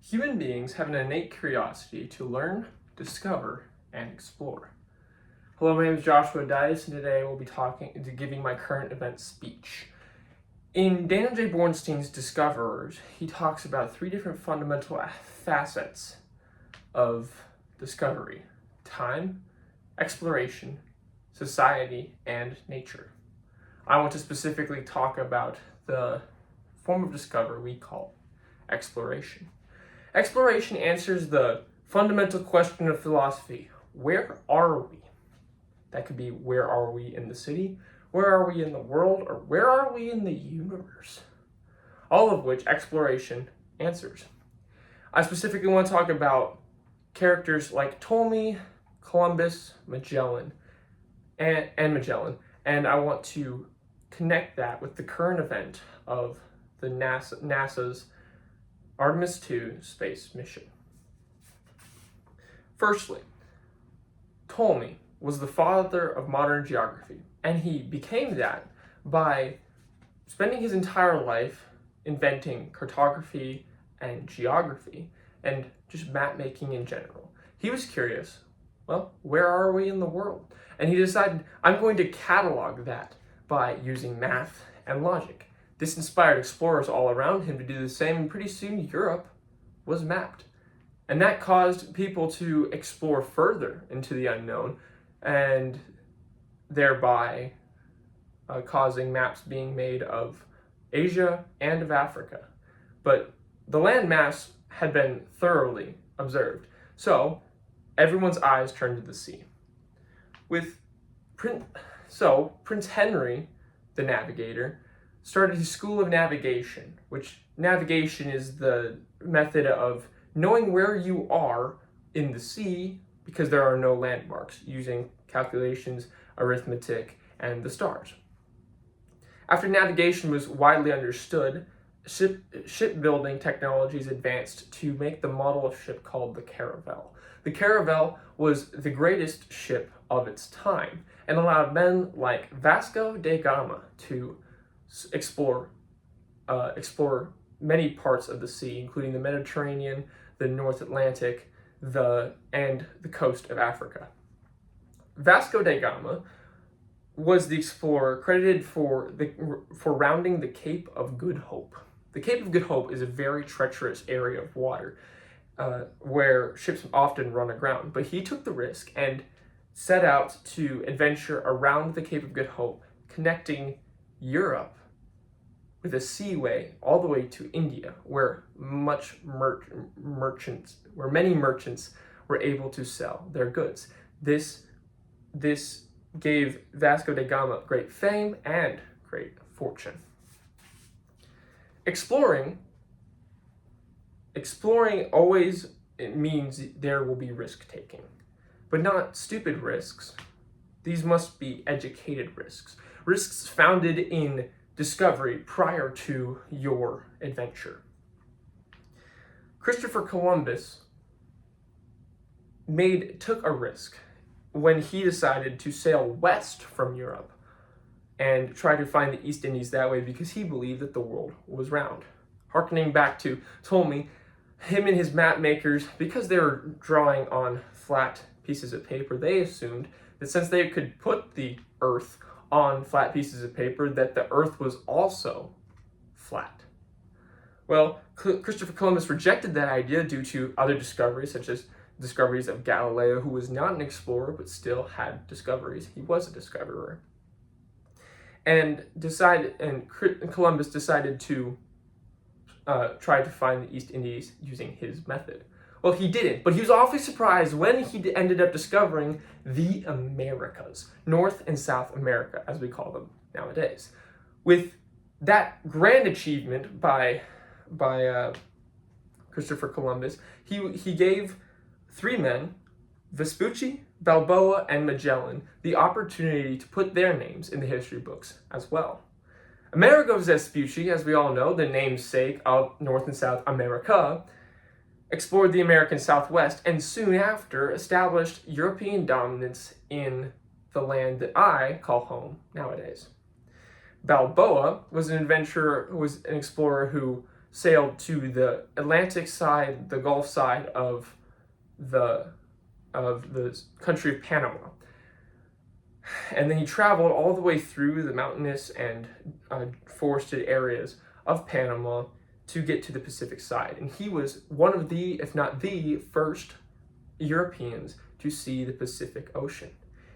Human beings have an innate curiosity to learn, discover, and explore. Hello, my name is Joshua Dice, and today I will be giving my current event speech. In Daniel J. Bornstein's Discoverers, he talks about three different fundamental facets of discovery: time, exploration, society, and nature. I want to specifically talk about the form of discovery we call exploration. Exploration answers the fundamental question of philosophy: where are we? That could be, where are we in the city? Where are we in the world? Or where are we in the universe? All of which exploration answers. I specifically want to talk about characters like Ptolemy, Columbus, Magellan, and Magellan, and I want to connect that with the current event of the NASA's Artemis II space mission. Firstly, Ptolemy was the father of modern geography, and he became that by spending his entire life inventing cartography and geography and just map making in general. He was curious, well, where are we in the world? And he decided, I'm going to catalog that by using math and logic. This inspired explorers all around him to do the same, and pretty soon Europe was mapped. And that caused people to explore further into the unknown, and thereby causing maps being made of Asia and of Africa. But the land mass had been thoroughly observed, so everyone's eyes turned to the sea. Prince Henry, the navigator, started his school of navigation, which navigation is the method of knowing where you are in the sea because there are no landmarks, using calculations, arithmetic, and the stars. After navigation was widely understood, shipbuilding technologies advanced to make the model of ship called the caravel. The caravel was the greatest ship of its time and allowed men like Vasco da Gama to explore many parts of the sea, including the Mediterranean, the North Atlantic, and the coast of Africa. Vasco da Gama was the explorer credited for rounding the Cape of Good Hope. The Cape of Good Hope is a very treacherous area of water where ships often run aground, but he took the risk and set out to adventure around the Cape of Good Hope, connecting Europe with a seaway all the way to India, where many merchants were able to sell their goods. This gave Vasco da Gama great fame and great fortune. Exploring always means there will be risk-taking, but not stupid risks. These must be educated risks. Risks founded in discovery prior to your adventure. Christopher Columbus took a risk when he decided to sail west from Europe and try to find the East Indies that way because he believed that the world was round. Harkening back to Ptolemy, him and his map makers, because they were drawing on flat pieces of paper, they assumed that since they could put the earth on flat pieces of paper, that the earth was also flat. Well, Christopher Columbus rejected that idea due to other discoveries, such as discoveries of Galileo, who was not an explorer but still had discoveries. He was a discoverer. And Columbus decided to try to find the East Indies using his method. Well, he didn't, but he was awfully surprised when he ended up discovering the Americas, North and South America, as we call them nowadays. With that grand achievement by Christopher Columbus, he gave three men, Vespucci, Balboa, and Magellan, the opportunity to put their names in the history books as well. Amerigo Vespucci, as we all know, the namesake of North and South America, explored the American Southwest, and soon after established European dominance in the land that I call home nowadays. Balboa was an explorer who sailed to the Atlantic side, the Gulf side of the country of Panama. And then he traveled all the way through the mountainous and forested areas of Panama to get to the Pacific side. And he was one of the, if not the first Europeans to see the Pacific Ocean.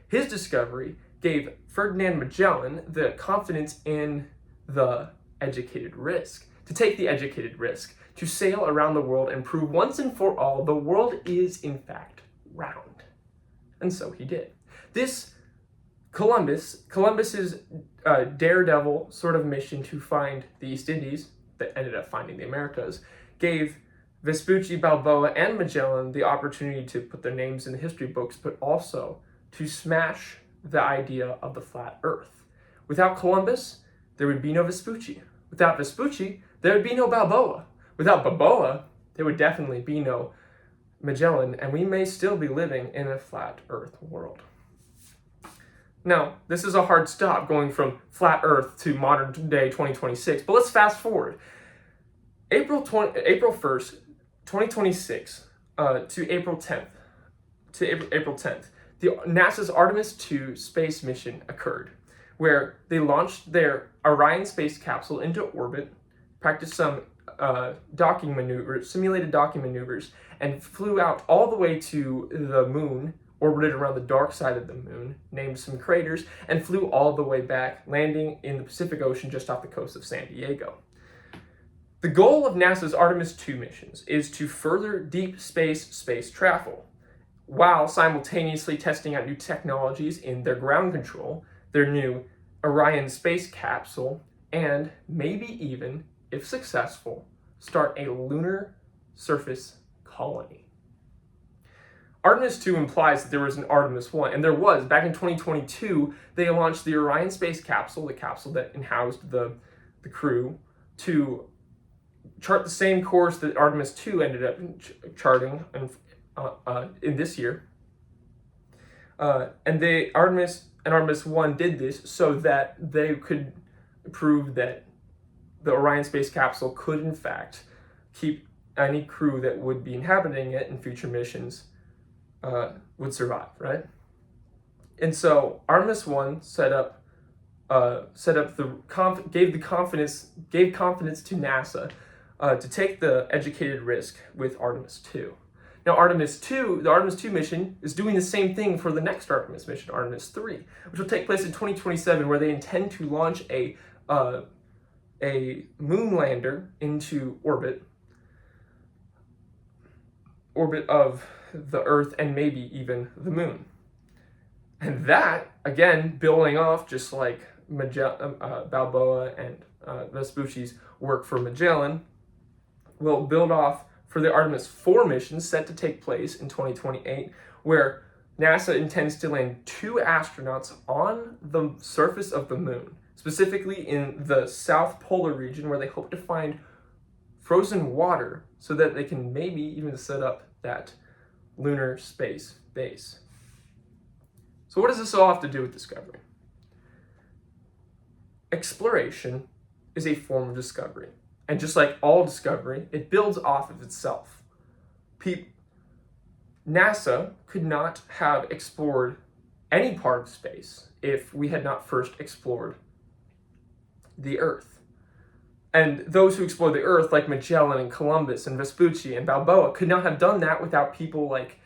His discovery gave Ferdinand Magellan the confidence in the educated risk, to take the educated risk, to sail around the world and prove once and for all the world is in fact round. And so he did. This Columbus's daredevil sort of mission to find the East Indies, that ended up finding the Americas, gave Vespucci, Balboa, and Magellan the opportunity to put their names in the history books, but also to smash the idea of the flat earth. Without Columbus, there would be no Vespucci. Without Vespucci, there would be no Balboa. Without Balboa, there would definitely be no Magellan, and we may still be living in a flat earth world. Now, this is a hard stop going from flat earth to modern day 2026, but let's fast forward. April 1st, 2026 to April 10th, the NASA's Artemis II space mission occurred, where they launched their Orion space capsule into orbit, practiced some simulated docking maneuvers, and flew out all the way to the moon, orbited around the dark side of the moon, named some craters, and flew all the way back, landing in the Pacific Ocean just off the coast of San Diego. The goal of NASA's Artemis II missions is to further deep space travel, while simultaneously testing out new technologies in their ground control, their new Orion space capsule, and maybe even, if successful, start a lunar surface colony. Artemis II implies that there was an Artemis I, and there was. Back in 2022, they launched the Orion space capsule, the capsule that housed the crew, to chart the same course that Artemis II ended up charting in this year. And Artemis I did this so that they could prove that the Orion space capsule could, in fact, keep any crew that would be inhabiting it in future missions would survive, right? And so Artemis I gave confidence to NASA to take the educated risk with Artemis II. Now the Artemis II mission is doing the same thing for the next Artemis mission, Artemis III, which will take place in 2027, where they intend to launch a moon lander into orbit of the Earth and maybe even the moon. And that, again, building off just like Balboa and Vespucci's work for Magellan, will build off for the Artemis IV mission set to take place in 2028, where NASA intends to land 2 astronauts on the surface of the moon, specifically in the South Polar region, where they hope to find frozen water so that they can maybe even set up that lunar space base. So what does this all have to do with discovery? Exploration is a form of discovery. And just like all discovery, it builds off of itself. NASA could not have explored any part of space if we had not first explored the Earth. And those who explored the Earth, like Magellan and Columbus and Vespucci and Balboa, could not have done that without people like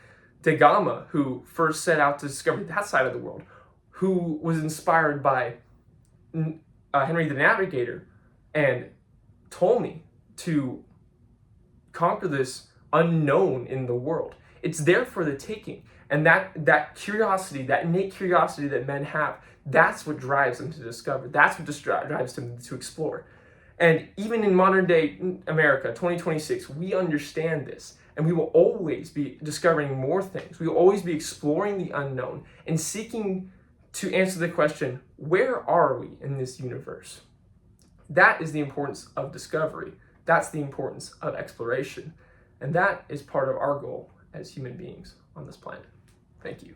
Da Gama, who first set out to discover that side of the world, who was inspired by Henry the Navigator and Ptolemy to conquer this unknown in the world. It's there for the taking. And that curiosity, that innate curiosity that men have, that's what drives them to discover. That's what drives them to explore. And even in modern day America, 2026, we understand this. And we will always be discovering more things. We will always be exploring the unknown and seeking to answer the question, where are we in this universe? That is the importance of discovery. That's the importance of exploration. And that is part of our goal as human beings on this planet. Thank you.